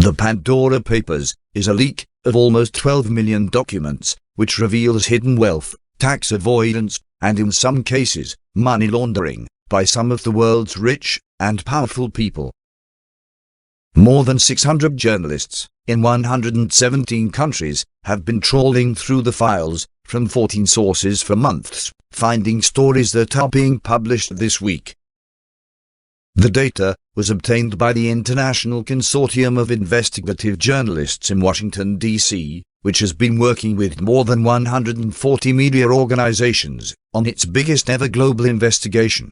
The Pandora Papers is a leak of almost 12 million documents, which reveals hidden wealth, tax avoidance, and in some cases, money laundering, by some of the world's rich and powerful people. More than 600 journalists, in 117 countries, have been trawling through the files, from 14 sources for months, finding stories that are being published this week. The data was obtained by the International Consortium of Investigative Journalists in Washington, D.C., which has been working with more than 140 media organizations on its biggest ever global investigation.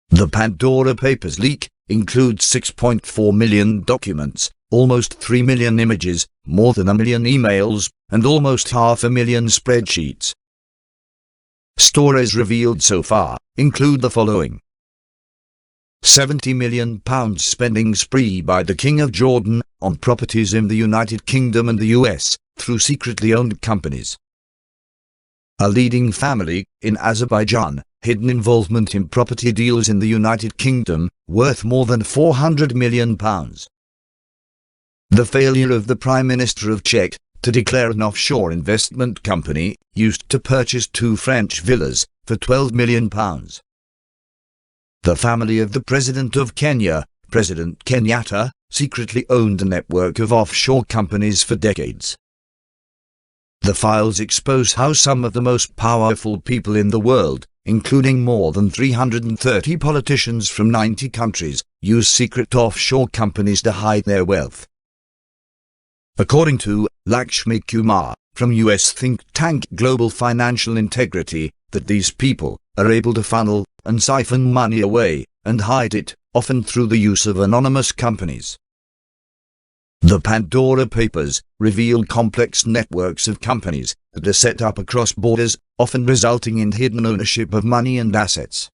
The Pandora Papers leak includes 6.4 million documents, almost 3 million images, more than 1 million emails, and almost 500,000 spreadsheets. Stories revealed so far include the following: £70 million spending spree by the King of Jordan on properties in the United Kingdom and the US through secretly owned companies. A leading family in Azerbaijan, hidden involvement in property deals in the United Kingdom, worth more than £400 million. The failure of the Prime Minister of Czech to declare an offshore investment company used to purchase 2 French villas for £12 million. The family of the President of Kenya, President Kenyatta, secretly owned a network of offshore companies for decades. The files expose how some of the most powerful people in the world, including more than 330 politicians from 90 countries, use secret offshore companies to hide their wealth. According to Lakshmi Kumar, from US think tank Global Financial Integrity, that these people are able to funnel and siphon money away and hide it, often through the use of anonymous companies. The Pandora Papers reveal complex networks of companies that are set up across borders, often resulting in hidden ownership of money and assets.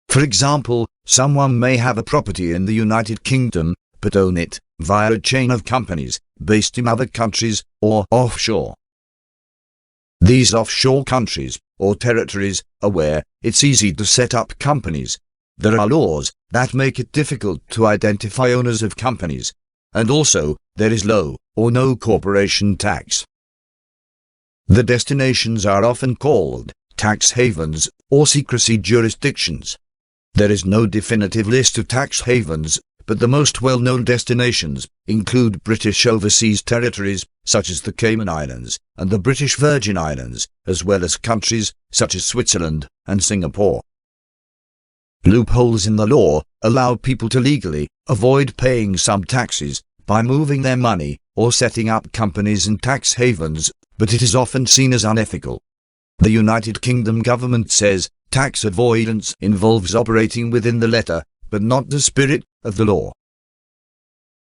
For example, someone may have a property in the United Kingdom, but own it via a chain of companies based in other countries or offshore. These offshore countries or territories are where it's easy to set up companies. There are laws that make it difficult to identify owners of companies, and also there is low or no corporation tax. The destinations are often called tax havens or secrecy jurisdictions. There is no definitive list of tax havens, but the most well-known destinations include British overseas territories, such as the Cayman Islands and the British Virgin Islands, as well as countries such as Switzerland and Singapore. Loopholes in the law allow people to legally avoid paying some taxes by moving their money or setting up companies in tax havens, but it is often seen as unethical. The United Kingdom government says tax avoidance involves operating within the letter, but not the spirit, of the law.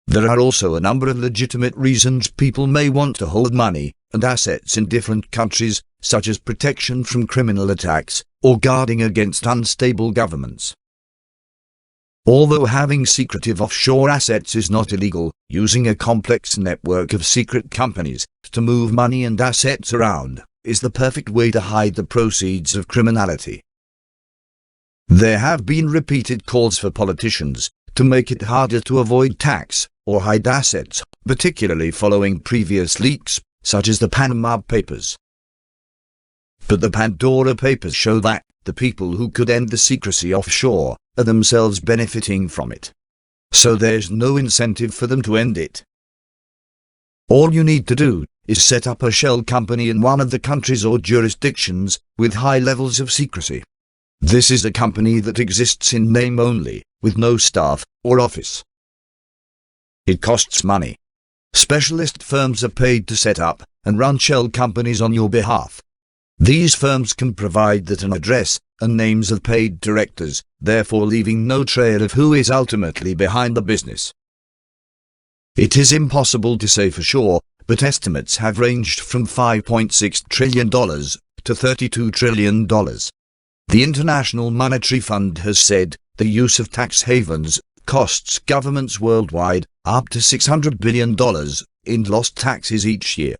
There are also a number of legitimate reasons people may want to hold money and assets in different countries, such as protection from criminal attacks or guarding against unstable governments. Although having secretive offshore assets is not illegal, using a complex network of secret companies to move money and assets around is the perfect way to hide the proceeds of criminality. There have been repeated calls for politicians to make it harder to avoid tax or hide assets, particularly following previous leaks, such as the Panama Papers. But the Pandora Papers show that the people who could end the secrecy offshore are themselves benefiting from it. So there's no incentive for them to end it. All you need to do is set up a shell company in one of the countries or jurisdictions with high levels of secrecy. This is a company that exists in name only, with no staff or office. It costs money. Specialist firms are paid to set up and run shell companies on your behalf. These firms can provide that an address and names of paid directors, therefore leaving no trail of who is ultimately behind the business. It is impossible to say for sure, but estimates have ranged from $5.6 trillion to $32 trillion. The International Monetary Fund has said the use of tax havens costs governments worldwide up to $600 billion in lost taxes each year.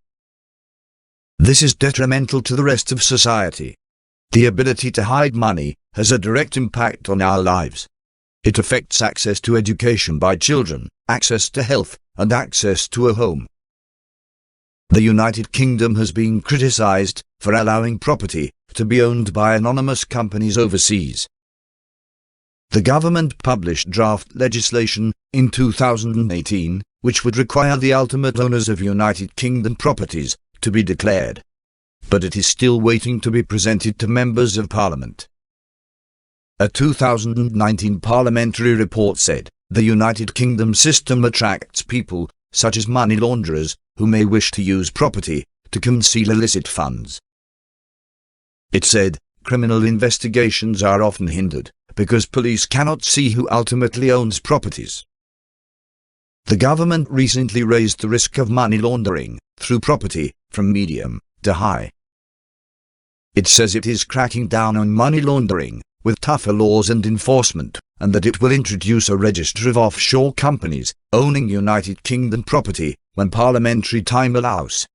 This is detrimental to the rest of society. The ability to hide money has a direct impact on our lives. It affects access to education by children, access to health, and access to a home. The United Kingdom has been criticised for allowing property to be owned by anonymous companies overseas. The government published draft legislation in 2018, which would require the ultimate owners of United Kingdom properties to be declared. But it is still waiting to be presented to members of Parliament. A 2019 parliamentary report said, the United Kingdom system attracts people, such as money launderers, who may wish to use property to conceal illicit funds. It said, criminal investigations are often hindered, because police cannot see who ultimately owns properties. The government recently raised the risk of money laundering through property from medium to high. It says it is cracking down on money laundering with tougher laws and enforcement, and that it will introduce a register of offshore companies owning United Kingdom property when parliamentary time allows.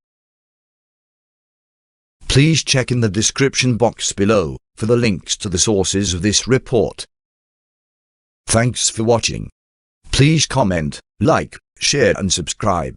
Please check in the description box below for the links to the sources of this report. Thanks for watching. Please comment, like, share and subscribe.